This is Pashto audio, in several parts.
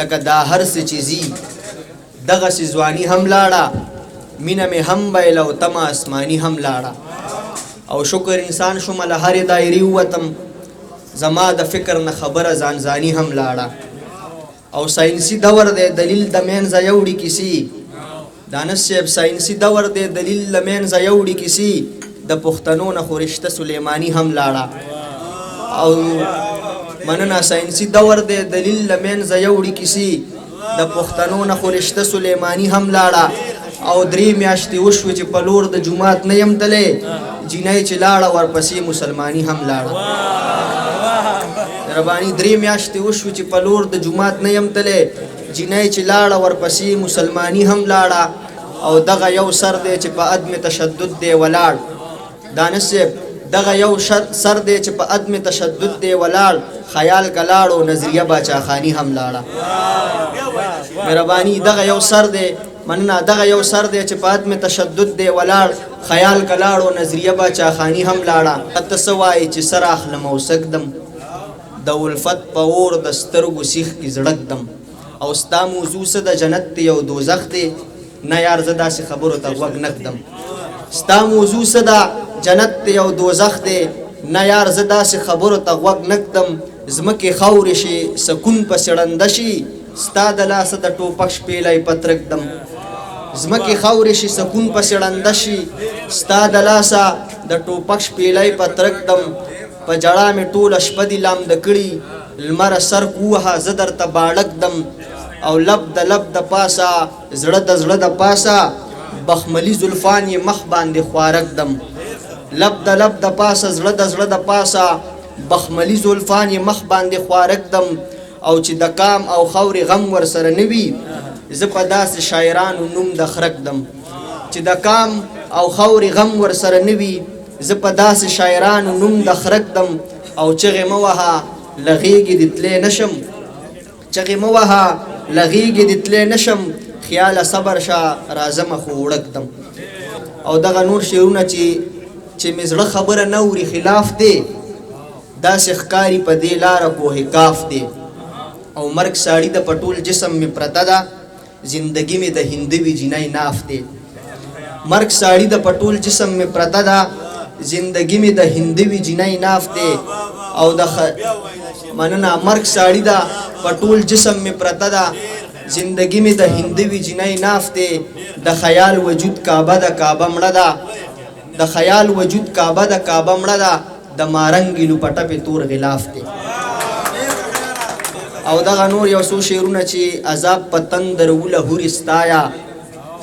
لکه دا هر څه چې ځي دغسې ځواني هم لاړه، مینه مې هم بیله او تمه اسماني هم لاړه. او شکر انسان شومه له هرې دایرې ووتم، زما د فکر نه خبره ځانځاني هم لاړه. او ساینسي دور دی دلیل د منځه یوړي کیسې، دانش صاحب ساینسي دور دی دلیل د منځه یوړي کیسې، د پښتنو نه خو رشته سلیماني هم لاړه. او مننه ساینسي دور دی دلیل له منځه یوړي کیسې، د پښتنو نه خو رشته سلیماني هم لاړه. او 3 میاشتې وشوې چې په لور د جومات نه یم تللی، جینۍ چې لاړه ورپسې مسلماني هم لاړه. رباني 3 میاشتې وشوې چې په لور د جومات نه یم تللی، جینۍ چې لاړه ورپسې مسلماني هم لاړه. او دغه یو سر دی چې په عدم تشدد دی ولاړ، دانش صاحب دغه یو سر دی چې په عدم تشدد دی ولاړ، خیال کلاړو نظریه باچاخانی هم لاړه. مهرباني دغه یو سر دی، مننه دغه یو سر دی چې په عدم تشدد دی ولاړ، خیال کلاړو نظریه باچاخانی هم لاړه. ته څه وایې چې سر اخلم او سږدم، د الفت په اور د سترګو سیخ کې زړکدم. او ستا موضوع څه د جنت دی او دوزخ دی، نه یار زه داسې خبرو ته غوږ نه ږدم. ستا موضوع څه ده جنت دی او دوزخ دی، نه یار زه داسې خبرو ته غوږ نه ږدم. ځمکې خاورې شي سکون پسې ړنده شي، ستا د لاسه د ټوپک شپېلی پترک دم. ځمکې خاورې شي سکون پسې ړنده شي، ستا د لاسه د ټوپک شپېلی پترک دم. په جړا مې ټوله شپه دي لامده کړي، لمره سر کووهه زه درته باړک دم. او لب د لب د پاسه زړه د زړه د پاسه، بخملي زلفان یې مخ باندې خوارک دم. لب د لب د پاسه زړه د زړه د پاسه، بخملي زلفان یې مخ باندې خوارک دم. او چې د کام او خاورې غم ورسره نه وي، زه په داسې شاعرانو نوم د خرک دم. چې د کام او خاورې غم ورسره نه وي، زه په داسې شاعرانو نوم د خرک دم. او چغې مه وهه له غېږې دې تلی نشم، چغې مه وهه له غېږې دې تلی نشم، خیاله صبر شه راځمه خو وړک دم. او دغه نور شعرونه چې مې زړه خبره نه اوري خلاف دی، داسې ښکاري په دې لاره کوه کاف دی. او مرګ ساړي د پټول جسم مې پرته ده، زندګي مې د هندوي جینۍ ناف دی. مرګ ساړي د پټول جسم مې پرته ده، زندګي مې د هندوي جینۍ ناف دی. او مننه مرګ ساړي د پټول جسم مې پرته ده، زندگی میں د هندوی جنای ناف دی. د خیال وجود کعبه د کعبه مړه ده، د خیال وجود کعبه د کعبه مړه ده، د مارنګي لوپټه په تور غلاف دی. او دغه نور یو څو شعرونه چې عذاب پتنګ درول هوري ستایا،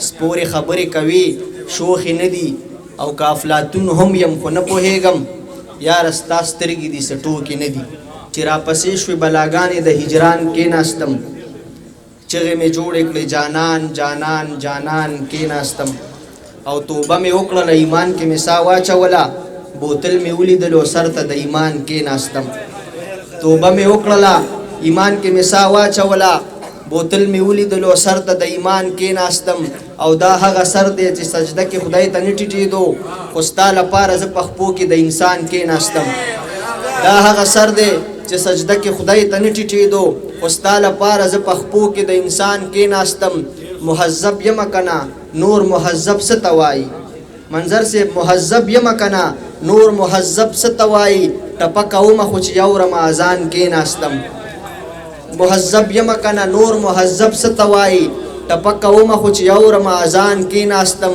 سپورې خبرې کوي شوخې نه دي، او کافلاتون هم یم خو نه پوهېږم، یاره ستا سترګې دي څه ټوکې نه دي. چې راپسې شوې بلاګانې د هجران کېناستم، چغې مې جوړې کړې جانان جانان جانان کېناستم. او توبه مې وکړله ایمان کې مې سا واچوله، بوتل مې ولیدلو سر ته د ایمان کېناستم. توبه مې وکړله ایمان کې مې سا واچوله، بوتل مې ولیدلو سر ته د ایمان کېناستم. او دا هغه سر دی چې سجده کې خدای ته نه ټیټېدو، خو ستا لپاره زه په خپو کې د انسان کېناستم. دا هغه سر دی چې سجده کې خدای ته نه ټیټېدو، خو ستا لپاره زه په خپو کې د انسان کېناستم. مهذب یمه کنه نور مهذب څه ته وایي، منظر صاحب مهذب یمه کنه نور مهذب څه ته وایي، ټپه کومه خو چې یورم اذان کېناستم. مهذب یمه کنه نور مهذب څه ته وایي، ټپه کومه خو چې یورم اذان کېناستم.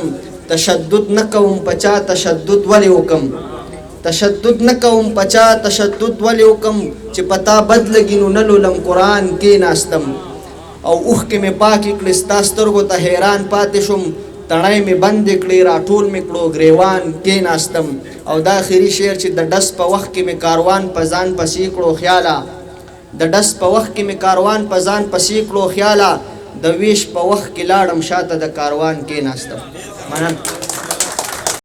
تشدد نه کوم پچا تشدد ولې وکم، تشدد نه کوم پچا تشدد ولې وکم، چې پتا بد لګي نو نه لولم قرآن کېناستم. او اوښکې مې پاکې کړې ستا سترګو ته حیران پاتې شوم، تڼۍ مې بندې کړې راټول مې کړو ګریوان کېناستم. او دا آخري شعر چې د ډس په وخت کې مې کاروان په ځان پسې کړو خیاله، د ډس په وخت کې مې کاروان په ځان پسې کړو خیاله، د ویش په وخت کې لاړم شاته د کاروان کېناستم. مننه.